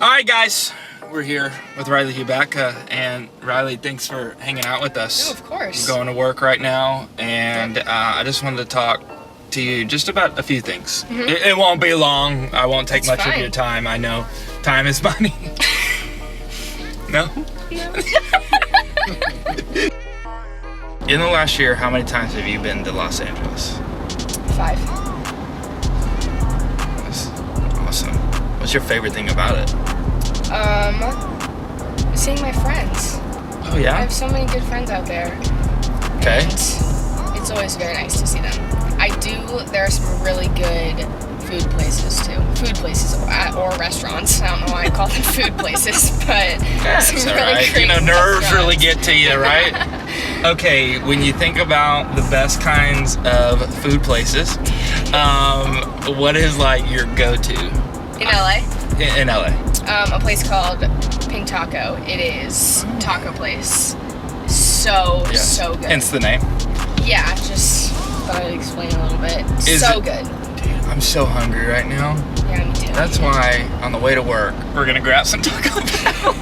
Alright guys, we're here with Riley Hubatka, and Riley, thanks for hanging out with us. Oh, of course. We're going to work right now, and I just wanted to talk to you just about a few things. Mm-hmm. It won't be long. I won't take much fine. of your time. I know time is money. No? In the last year, how many times have you been to Los Angeles? 5. That's awesome. What's your favorite thing about it? Seeing my friends. Oh yeah? I have so many good friends out there. Okay. And it's always very nice to see them. There are some really good food places too. Food places or restaurants. I don't know why I call them food places, but That's some all really right. great Nerves restaurants. really get to you, right? Okay, when you think about the best kinds of food places, what is like your go-to? In LA? In LA. A place called Pink Taco. It is taco place. So good. Hence the name. Yeah, just thought I'd explain a little bit. Is so it- good. Dude, I'm so hungry right now. Yeah, me too. That's why on the way to work, we're gonna grab some Taco Bell.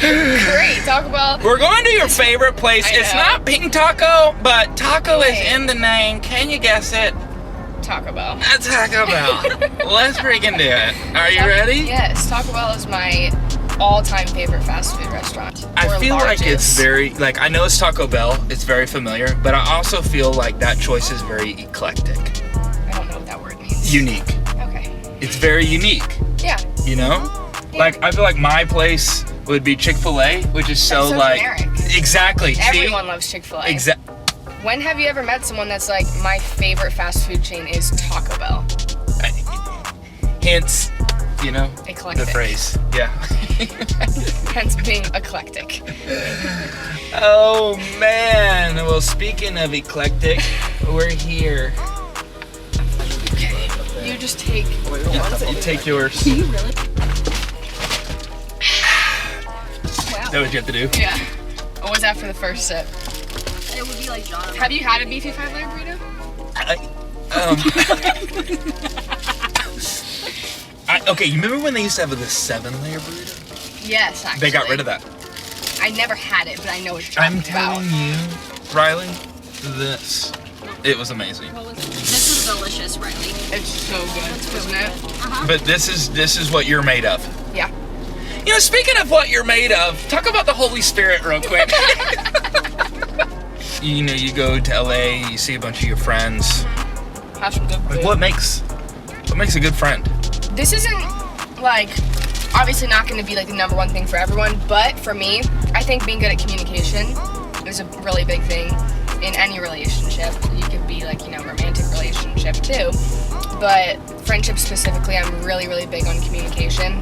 Great. Talk about. We're going to your favorite place. I It's know. not Pink Taco, but taco Wait. is in the name. Can you guess it? Taco Bell. That's Taco Bell. Let's freaking do it. Are you ready? Yes. Taco Bell is my all-time favorite fast food restaurant. I Or feel like it's largest. very, like, I know it's Taco Bell, it's very familiar, but I also feel like that choice is very eclectic. I don't know what that word means. Unique. Okay. It's very unique, Yeah. you know? Yeah. Like, I feel like my place would be Chick-fil-A, which is so, That's so like... generic. Exactly. Everyone loves Chick-fil-A. Exactly. When have you ever met someone that's like, my favorite fast food chain is Taco Bell? Hence, you know, Eclectic. the phrase. Yeah. Hence being eclectic. Oh, man. Well, speaking of eclectic, we're here. Okay. You just take. You take yours. You really? Wow. Is that what you have to do? Yeah. What was after the first sip? It would be like John. Have you had a beefy 5-layer burrito? Okay, you remember when they used to have the 7-layer burrito? Yes, actually. They got rid of that. I never had it, but I know what you're talking I'm telling you, Riley, it was amazing. This is delicious, Riley. It's so good, isn't it? But this is what you're made of. Yeah. You know, speaking of what you're made of, talk about the Holy Spirit real quick. You know, you go to LA, you see a bunch of your friends. Have some good Like, food. what makes a good friend? This isn't, like, obviously not going to be, like, the number one thing for everyone, but for me, I think being good at communication is a really big thing in any relationship. You could be, like, you know, romantic relationship, too. But friendship specifically, I'm really, really big on communication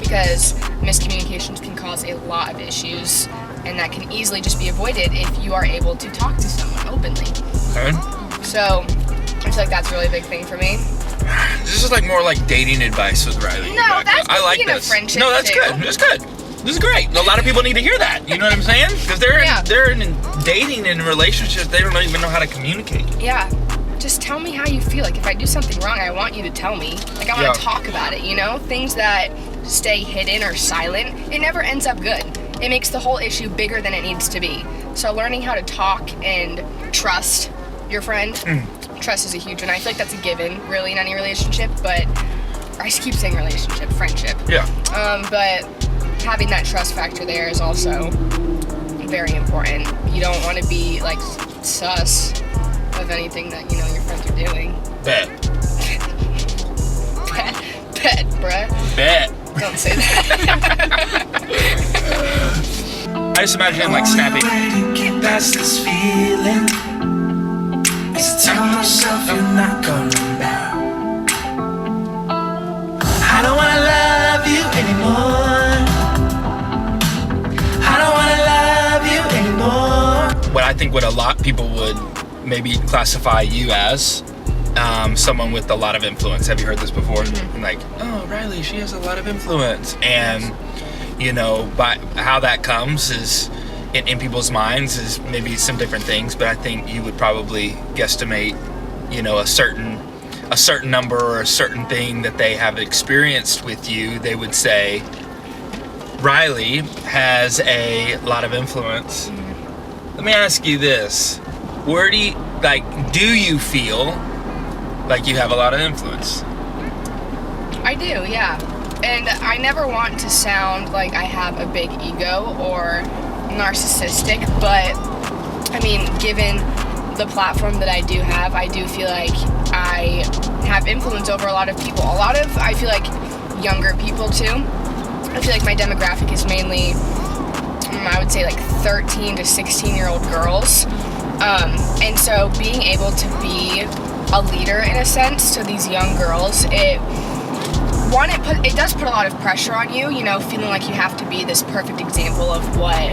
because miscommunications can cause a lot of issues, and that can easily just be avoided if you are able to talk to someone openly. Okay. So, I feel like that's a really big thing for me. This is like more like dating advice with Riley. No, Hubatka. that's I like speaking of this. friendship, No, that's too. good. That's good. This is great. A lot of people need to hear that. You know what I'm saying? Because they're in dating and relationships. They don't even know how to communicate. Yeah. Just tell me how you feel. Like, if I do something wrong, I want you to tell me. Like, I want to talk about it, you know? Things that stay hidden or silent, it never ends up good. It makes the whole issue bigger than it needs to be. So learning how to talk and trust your friend, trust is a huge one. I feel like that's a given, really, in any relationship, but I just keep saying relationship, friendship. Yeah. But having that trust factor there is also very important. You don't want to be, like, sus of anything that, you know, your friends are doing. Bet. Bet, bruh. Bet. Don't say that. I just imagine him like snapping. Get past this feeling. It's tell myself you're not coming back. I don't wanna love you anymore. I don't wanna love you anymore. What I think what a lot of people would maybe classify you as someone with a lot of influence. Have you heard this before? Like, oh, Riley, she has a lot of influence. And, you know, by how that comes is in people's minds is maybe some different things, but I think you would probably guesstimate, you know, a certain a certain number or a certain thing that they have experienced with you, they would say, Riley has a lot of influence. Let me ask you this. Where do you feel like you have a lot of influence? I do, yeah. And I never want to sound like I have a big ego or narcissistic, but I mean, given the platform that I do have, I do feel like I have influence over a lot of people. I feel like younger people too. I feel like my demographic is mainly, I would say like 13 to 16-year-old girls. And so being able to be a leader in a sense to these young girls, it does put a lot of pressure on you, you know, feeling like you have to be this perfect example of what,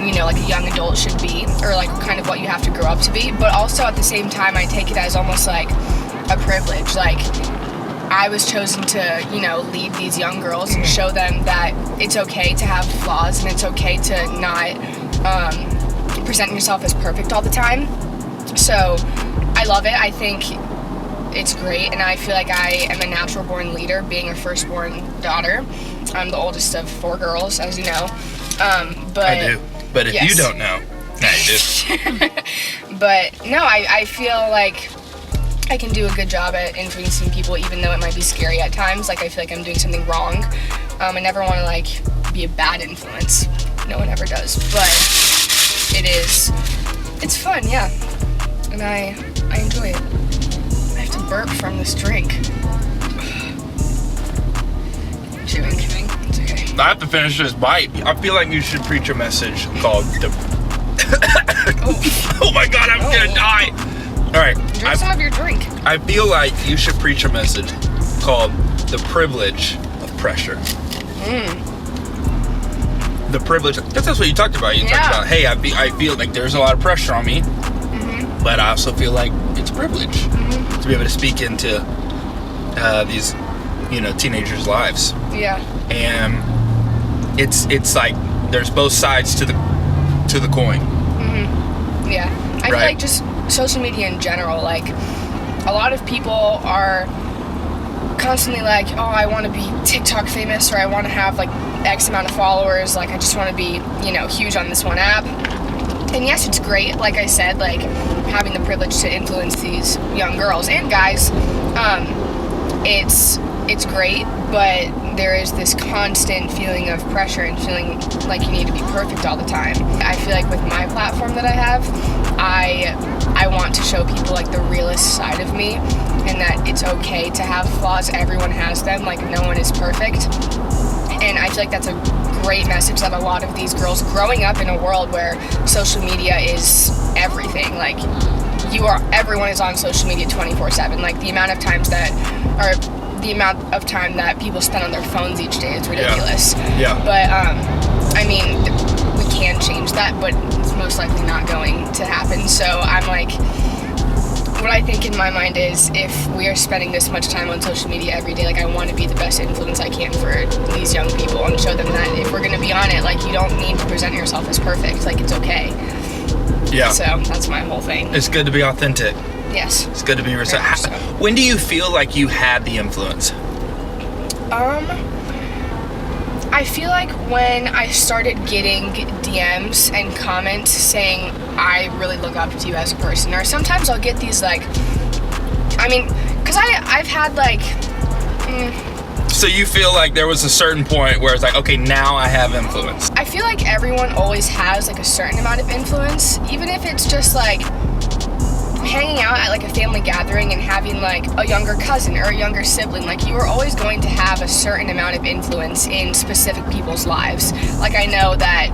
you know, like a young adult should be, or like kind of what you have to grow up to be. But also at the same time, I take it as almost like a privilege. Like, I was chosen to, you know, lead these young girls and show them that it's okay to have flaws and it's okay to not present yourself as perfect all the time. So I love it. I think it's great, and I feel like I am a natural born leader, being a firstborn daughter. I'm the oldest of 4 girls, as you know. But I do. But if yes. you don't know, now you do. But no, I feel like I can do a good job at influencing people, even though it might be scary at times. Like, I feel like I'm doing something wrong. I never want to like be a bad influence. No one ever does. But it's fun, yeah. And I enjoy it. I have to burp from this drink. Chewing. It's okay. I have to finish this bite. I feel like you should preach a message called Oh my God, I'm gonna die. All right. Drink some of your drink. I feel like you should preach a message called the privilege of pressure. The privilege. That's what you talked about. You talked about, hey, I feel like there's a lot of pressure on me, but I also feel like it's a privilege to be able to speak into these, you know, teenagers' lives. Yeah. And it's like there's both sides to the coin. Yeah. I feel like just social media in general, like a lot of people are constantly like, oh, I want to be TikTok famous, or I want to have like X amount of followers, like I just want to be, you know, huge on this one app. And yes, it's great, like I said, like having the privilege to influence these young girls and guys. It's great, but there is this constant feeling of pressure and feeling like you need to be perfect all the time. I feel like with my platform that I have, I want to show people like the realist side of me, and that it's okay to have flaws. Everyone has them, like no one is perfect. And I feel like that's a great message that a lot of these girls growing up in a world where social media is everything, like everyone is on social media 24/7. Like the amount of time that people spend on their phones each day is ridiculous. Yeah. But I mean, we can change that, but it's most likely not going to happen. So I'm like, what I think in my mind is, if we are spending this much time on social media every day, like I want to be the best influence I can for these young people and show them that if we're going to be on it, like you don't need to present yourself as perfect. Like it's okay. Yeah. So that's my whole thing. It's good to be authentic. Yes. It's good to be receptive. So. When do you feel like you had the influence? I feel like when I started getting DMs and comments saying I really look up to you as a person, or sometimes I'll get these like, I mean, because I've had like. So you feel like there was a certain point where it's like, okay, now I have influence. I feel like everyone always has like a certain amount of influence, even if it's just like hanging out at like a family gathering and having like a younger cousin or a younger sibling. Like you are always going to have a certain amount of influence in specific people's lives. Like I know that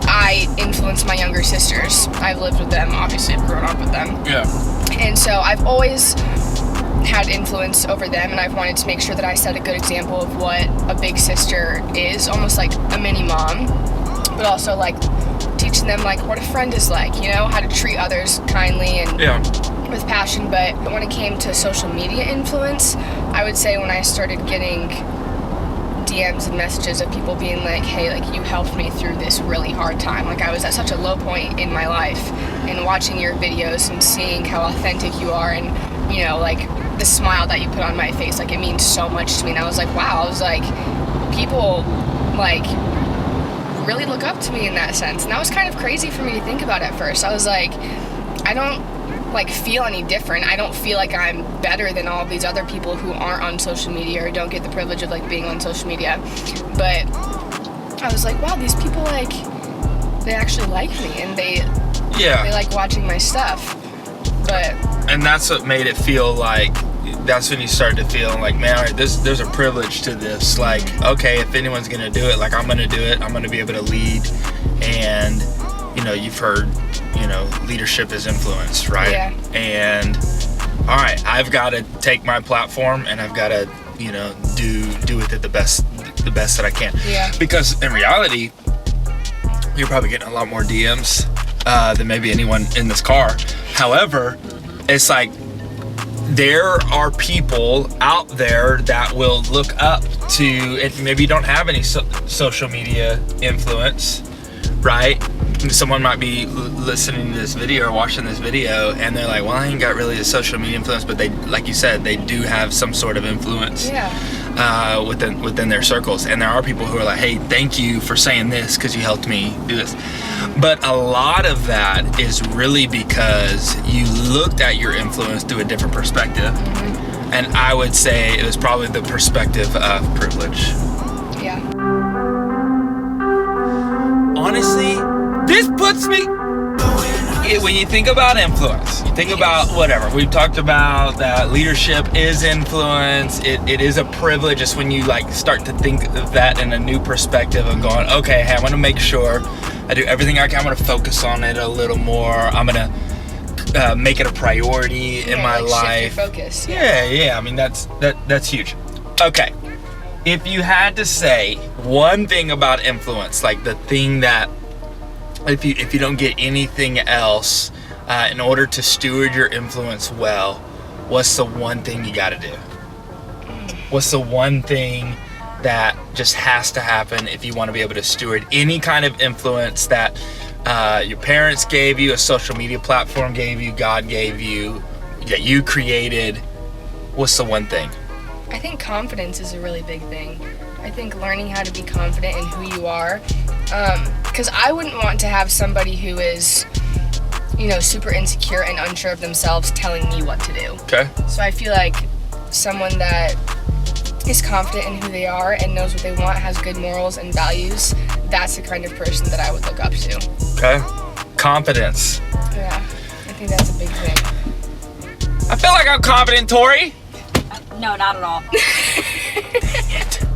I influence my younger sisters. I've lived with them, obviously I've grown up with them. Yeah. And so I've always had influence over them, and I've wanted to make sure that I set a good example of what a big sister is, almost like a mini mom, but also like teaching them like what a friend is like, you know, how to treat others kindly and with passion. But when it came to social media influence, I would say when I started getting DMs and messages of people being like, hey, like you helped me through this really hard time. Like I was at such a low point in my life, and watching your videos and seeing how authentic you are, and you know, like the smile that you put on my face, like, it means so much to me. And I was like, wow. I was like, people, like, really look up to me in that sense. And that was kind of crazy for me to think about at first. I was like, I don't, like, feel any different. I don't feel like I'm better than all these other people who aren't on social media or don't get the privilege of, like, being on social media. But I was like, wow, these people, like, they actually like me, and they like watching my stuff. And that's what made it feel like, that's when you started to feel like, man, all right, there's a privilege to this. Like, okay, if anyone's gonna do it, like, I'm gonna do it. I'm gonna be able to lead. And, you know, you've heard, you know, leadership is influence, right? Yeah. And all right, I've got to take my platform and I've got to, you know, do with it the best that I can. Yeah. Because in reality, you're probably getting a lot more DMs than maybe anyone in this car. However, it's like, there are people out there that will look up to, and maybe you don't have any social media influence, right? Someone might be listening to this video or watching this video, and they're like, well, I ain't got really a social media influence, but they, like you said, they do have some sort of influence within their circles. And there are people who are like, hey, thank you for saying this because you helped me do this. But a lot of that is really because you looked at your influence through a different perspective. Mm-hmm. And I would say it was probably the perspective of privilege. Yeah. Honestly, this puts me, when you think about influence, you think about whatever. We've talked about that leadership is influence. It is a privilege. It's when you, like, start to think of that in a new perspective of going, okay, hey, I want to make sure I do everything I can. I'm going to focus on it a little more. I'm going to make it a priority in my life. Shift your focus. Yeah. I mean, that's huge. Okay. If you had to say one thing about influence, like the thing that, if you don't get anything else, in order to steward your influence well, what's the one thing you got to do? What's the one thing that just has to happen if you want to be able to steward any kind of influence that your parents gave you, a social media platform gave you, God gave you, that you created? What's the one thing? I think confidence is a really big thing. I think learning how to be confident in who you are. Because I wouldn't want to have somebody who is, you know, super insecure and unsure of themselves telling me what to do. Okay. So I feel like someone that is confident in who they are and knows what they want, has good morals and values, that's the kind of person that I would look up to. Okay. Confidence. Yeah, I think that's a big thing. I feel like I'm confident, Tori. No, not at all.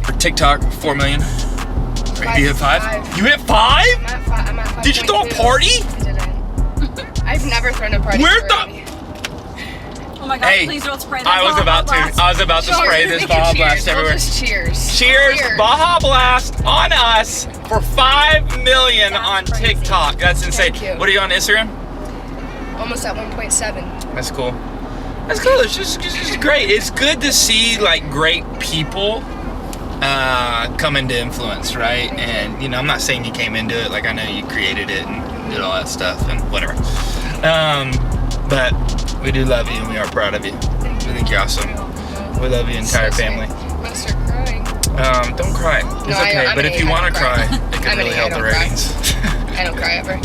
For TikTok, 4 million. Or you hit 5? You hit 5? I'm at 5. Did you throw a party? I didn't. I've never thrown a party. Where's the... Oh my God, Hey, please don't spray that. I was about to spray this Baja Blast everywhere. We'll just cheers. Cheers, Baja Blast on us for 5 million on crazy. TikTok. That's insane. Thank you. What are you on Instagram? Almost at 1.7. That's cool. That's cool. It's just great. It's good to see, like, great people come into influence, right? And, you know, I'm not saying you came into it. Like, I know you created it and did all that stuff and whatever. But we do love you and we are proud of you. We think you're awesome. We love your entire family. I'm gonna start crying. Don't cry. It's No, okay. I'm But if you want to cry, it can I'm really help the ratings. I don't cry ever.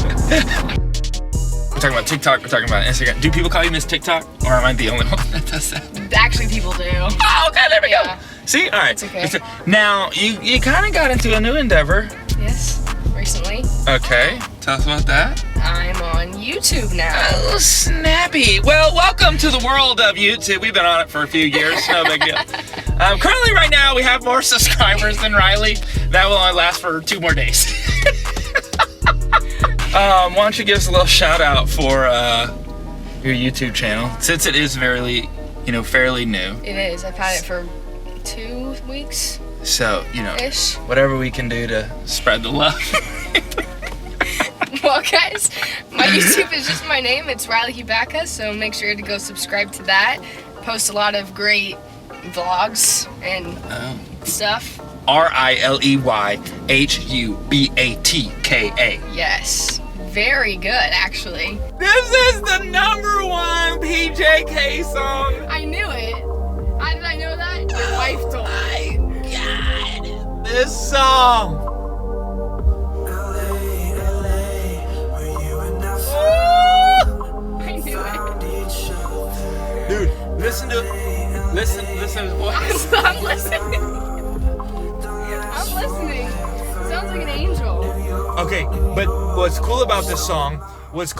We're talking about TikTok. We're talking about Instagram. Do people call you Miss TikTok? Or am I the only one that does that? Actually, people do. Oh, okay. There we go. Yeah. See? All right. It's okay. Now, you kind of got into a new endeavor. Yes, recently. Okay. Tell us about that. I'm on YouTube now. Oh, snappy. Well, welcome to the world of YouTube. We've been on it for a few years. No big deal. Currently, right now, we have more subscribers than Riley. That will only last for 2 more days. Why don't you give us a little shout out for your YouTube channel, since it is fairly new. It is. I've had it for 2 weeks. So, Ish. whatever we can do to spread the love. Well, guys, my YouTube is just my name. It's Riley Hubatka, so make sure to go subscribe to that. Post a lot of great vlogs and stuff. RILEYHUBATKA. Yes. Very good, actually. This is the #1 PJK song. I knew it. How did I know that? Your wife told me. God, this song. I knew it. Dude, listen to his voice. I'm listening. I'm listening. Sounds like an angel. Okay, but what's cool about this song is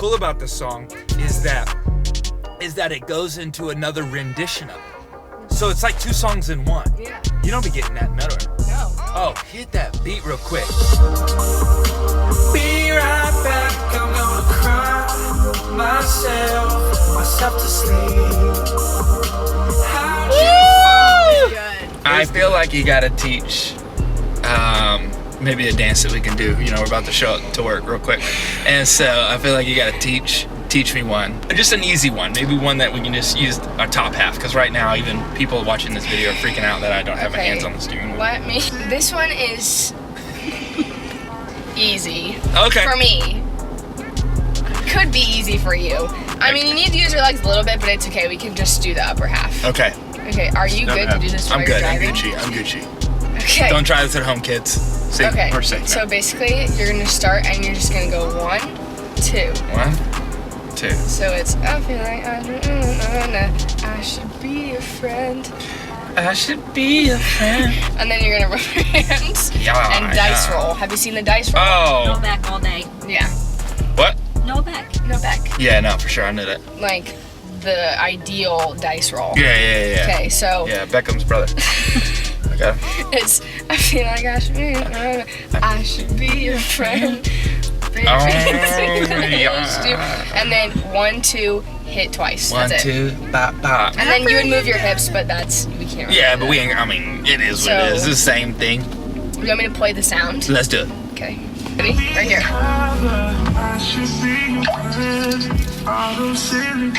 that it goes into another rendition of it. So it's like 2 songs in one. Yeah. You don't be getting that nowhere. No. Oh, hit that beat real quick. Be right back, I'm gonna cry myself to sleep. How'd you find Good. I feel like you gotta teach maybe a dance that we can do. You know, we're about to show it to work real quick. And so I feel like you gotta teach me one. Just an easy one. Maybe one that we can just use our top half. Because right now, even people watching this video are freaking out that I don't have my hands on the steering wheel. This one is easy. Okay. For me. Could be easy for you. I mean, you need to use your legs a little bit, but it's okay. We can just do the upper half. Okay. Okay, are you good to do this while I'm you're good. driving? I'm Gucci. Okay. Don't try this at home, kids. See, Okay. we're safe. So basically, you're gonna start and you're just gonna go 1, 2. 1, 2. So it's I feel like I should be a friend. I should be a friend. And then you're gonna rub your hands Yeah, and dice yeah. roll. Have you seen the dice roll? No Oh. back all day. Yeah. What? No back. No back. Yeah, no, for sure. I knew that. Like the ideal dice roll. Yeah. Okay, so Yeah, Beckham's brother. Okay. it's I feel like I should be a friend. Baby. Oh, yeah. And then 1, 2, hit twice. 1, That's it. 2, bop, bop. And then you would move your hips, but we can't. Really Yeah, do but that. we ain't. I mean, it is what it is. It's the same thing. You want me to play the sound? Let's do it. Okay. Ready? Right here. I should be your friend. All those silly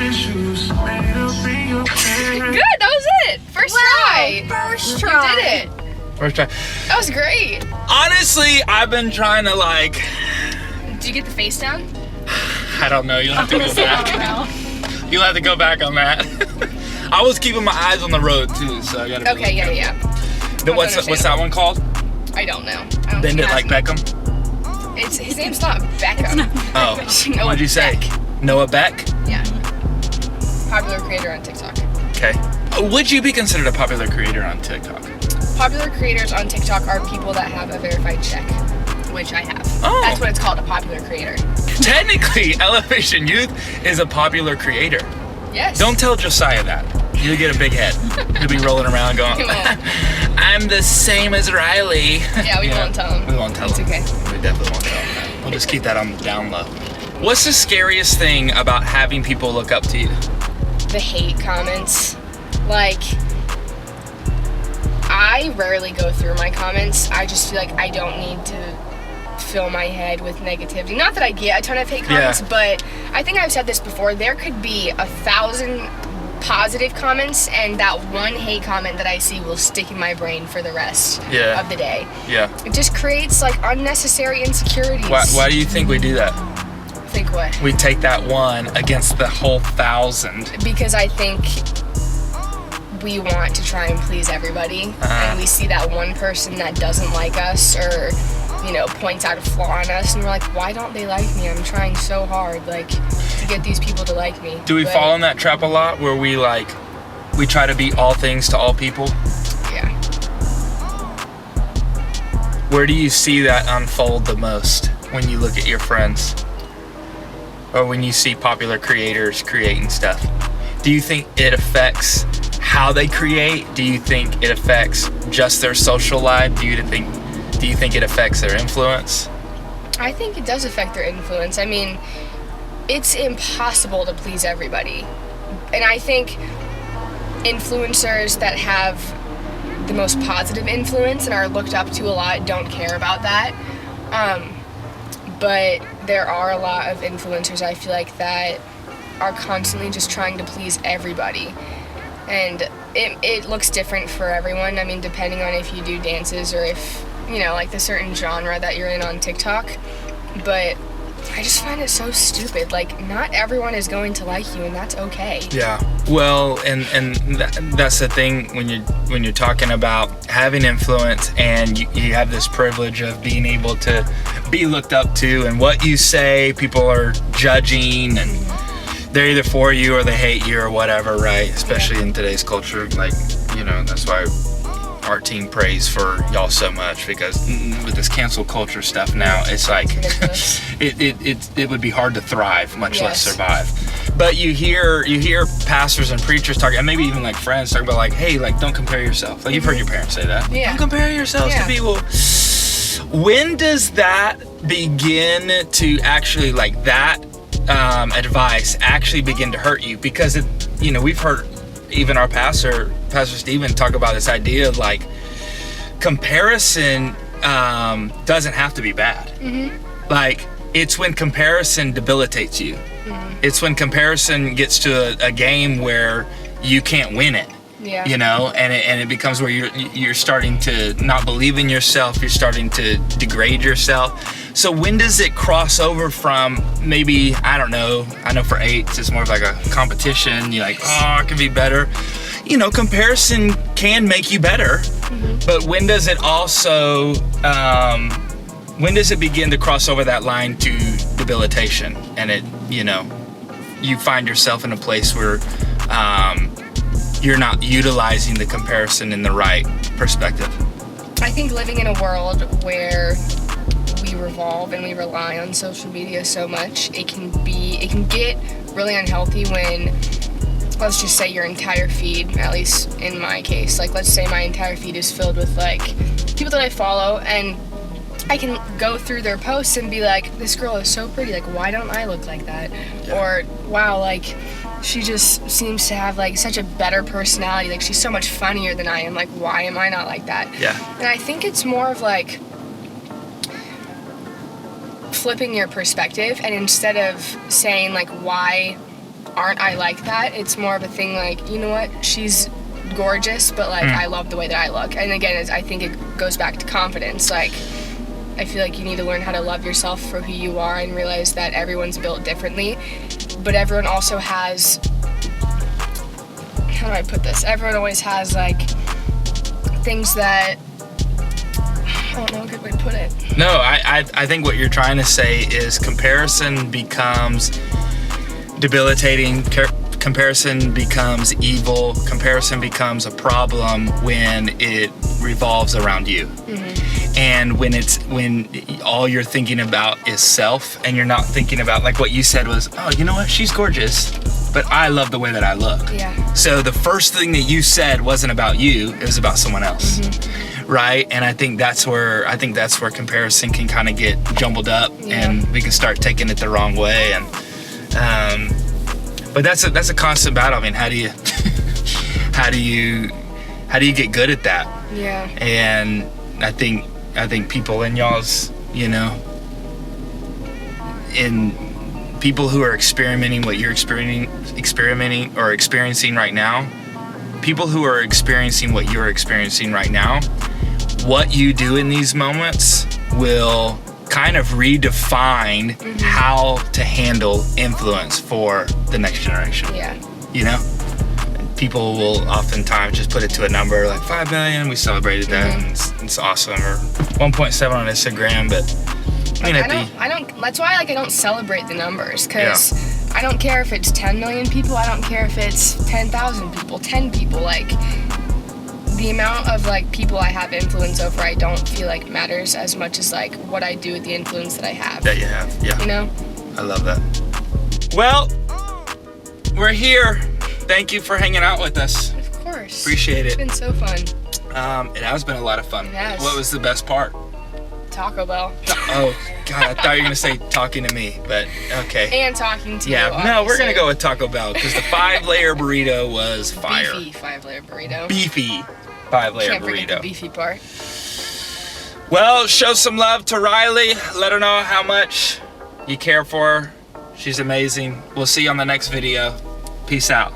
issues made up in your head. Good. That was it. First try. First You try. did it. First try. That was great. Honestly, I've been trying to like. Did you get the face down? I don't know. You'll have to go back. You'll have to go back on that. I was keeping my eyes on the road too, so I gotta. Okay. Yeah. What's that one called? I don't know. I don't Bend think it like has- Beckham. His name's not Beckham. Oh, Noah what'd you say? Beck. Noah Beck. Yeah. Popular creator on TikTok. Okay. Would you be considered a popular creator on TikTok? Popular creators on TikTok are people that have a verified check, which I have. Oh. That's what it's called, a popular creator. Technically, Elevation Youth is a popular creator. Yes. Don't tell Josiah that. You'll get a big head. He'll be rolling around going, Come on. I'm the same as Riley. Yeah, we won't tell him. We won't tell It's him. okay. We definitely won't tell him that. We'll just keep that on the down low. What's the scariest thing about having people look up to you? The hate comments. Like, I rarely go through my comments. I just feel like I don't need to fill my head with negativity. Not that I get a ton of hate comments, but I think I've said this before. There could be 1,000 positive comments, and that one hate comment that I see will stick in my brain for the rest Yeah. of the day. Yeah. It just creates like unnecessary insecurities. Why do you think we do that? Think what? We take that one against the whole 1,000. Because I think we want to try and please everybody, and we see that one person that doesn't like us or, you know, points out a flaw in us, and we're like, why don't they like me? I'm trying so hard, like, to get these people to like me. Do we But, fall in that trap a lot where we try to be all things to all people? Yeah. Where do you see that unfold the most when you look at your friends? Or when you see popular creators creating stuff? Do you think it affects how they create? Do you think it affects just their social life? Do you think it affects their influence? I think it does affect their influence. I mean, it's impossible to please everybody. And I think influencers that have the most positive influence and are looked up to a lot don't care about that. But there are a lot of influencers, I feel like, that are constantly just trying to please everybody. And it looks different for everyone. I mean, depending on if you do dances or if, you know, like the certain genre that you're in on TikTok. But I just find it so stupid. Like, not everyone is going to like you, and that's okay. Yeah. Well, and that's the thing when you're talking about having influence, and you have this privilege of being able to be looked up to, and what you say, people are judging, and they're either for you or they hate you or whatever, right? Especially in today's culture, like, you know, that's why our team prays for y'all so much, because with this cancel culture stuff now, it's like it would be hard to thrive, much less survive. But you hear pastors and preachers talking, and maybe even like friends talk about like, hey, like, don't compare yourself. Like, you've heard your parents say that. Yeah. Don't compare yourselves to people. When does that begin to actually, like, that advice actually begin to hurt you? Because it, you know, we've heard even our Pastor Steven, talk about this idea of like comparison doesn't have to be bad. Like, it's when comparison debilitates you. It's when comparison gets to a game where you can't win it. Yeah. You know, and it becomes where you're starting to not believe in yourself. You're starting to degrade yourself. So when does it cross over from, maybe, I don't know, I know for 8s it's more of like a competition. You're like, oh, it can be better. You know, comparison can make you better. But when does it also, when does it begin to cross over that line to debilitation? And it, you know, you find yourself in a place where you're not utilizing the comparison in the right perspective. I think living in a world where we revolve and we rely on social media so much, it can get really unhealthy when, let's just say, your entire feed, at least in my case, like, let's say my entire feed is filled with like people that I follow, and I can go through their posts and be like, this girl is so pretty, like, why don't I look like that? Or, wow, like, she just seems to have like such a better personality, like, she's so much funnier than I am, like, why am I not like that? And I think it's more of like flipping your perspective, and instead of saying like, why aren't I like that, it's more of a thing like, you know what, she's gorgeous, but like, I love the way that I look. And again, I think it goes back to confidence. Like, I feel like you need to learn how to love yourself for who you are and realize that everyone's built differently, but everyone also has, how do I put this? Everyone always has like things that, I don't know a good way to put it. No, I think what you're trying to say is comparison becomes debilitating. Comparison becomes evil. Comparison becomes a problem when it revolves around you. And when all you're thinking about is self, and you're not thinking about, like what you said was, oh, you know what, she's gorgeous, but I love the way that I look. So the first thing that you said wasn't about you, it was about someone else. Right? And I think that's where comparison can kind of get jumbled up, and we can start taking it the wrong way. And but that's a constant battle. I mean, how do you get good at that? And I think people in y'all's, you know, in people who are experimenting what you're experiencing right now, people who are experiencing what you're experiencing right now, what you do in these moments will kind of redefine how to handle influence for the next generation. You know? People will oftentimes just put it to a number like 5 million. We celebrated that, and it's awesome. Or 1.7 on Instagram, but I mean, I don't. That's why, like, I don't celebrate the numbers, because I don't care if it's 10 million people. I don't care if it's 10,000 people, 10 people. Like, the amount of like people I have influence over, I don't feel like matters as much as like what I do with the influence that I have. That you have, You know? I love that. Well, we're here. Thank you for hanging out with us. Of course. Appreciate it. It's been so fun. It has been a lot of fun. It has. What was the best part? Taco Bell. Oh, God, I thought you were going to say talking to me, but okay. And talking to you, no, we're going to go with Taco Bell, because the 5-layer burrito was fire. Beefy 5-layer burrito. Beefy 5-layer Can't forget the burrito. beefy part. Well, show some love to Riley. Let her know how much you care for her. She's amazing. We'll see you on the next video. Peace out.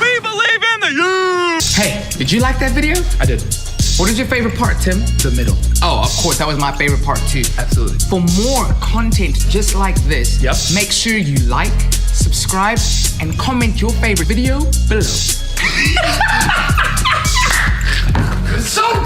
We believe in the youth! Hey, did you like that video? I did. What is your favorite part, Tim? The middle. Oh, of course, that was my favorite part too. Absolutely. For more content just like this, Yep. make sure you like, subscribe, and comment your favorite video below. So good.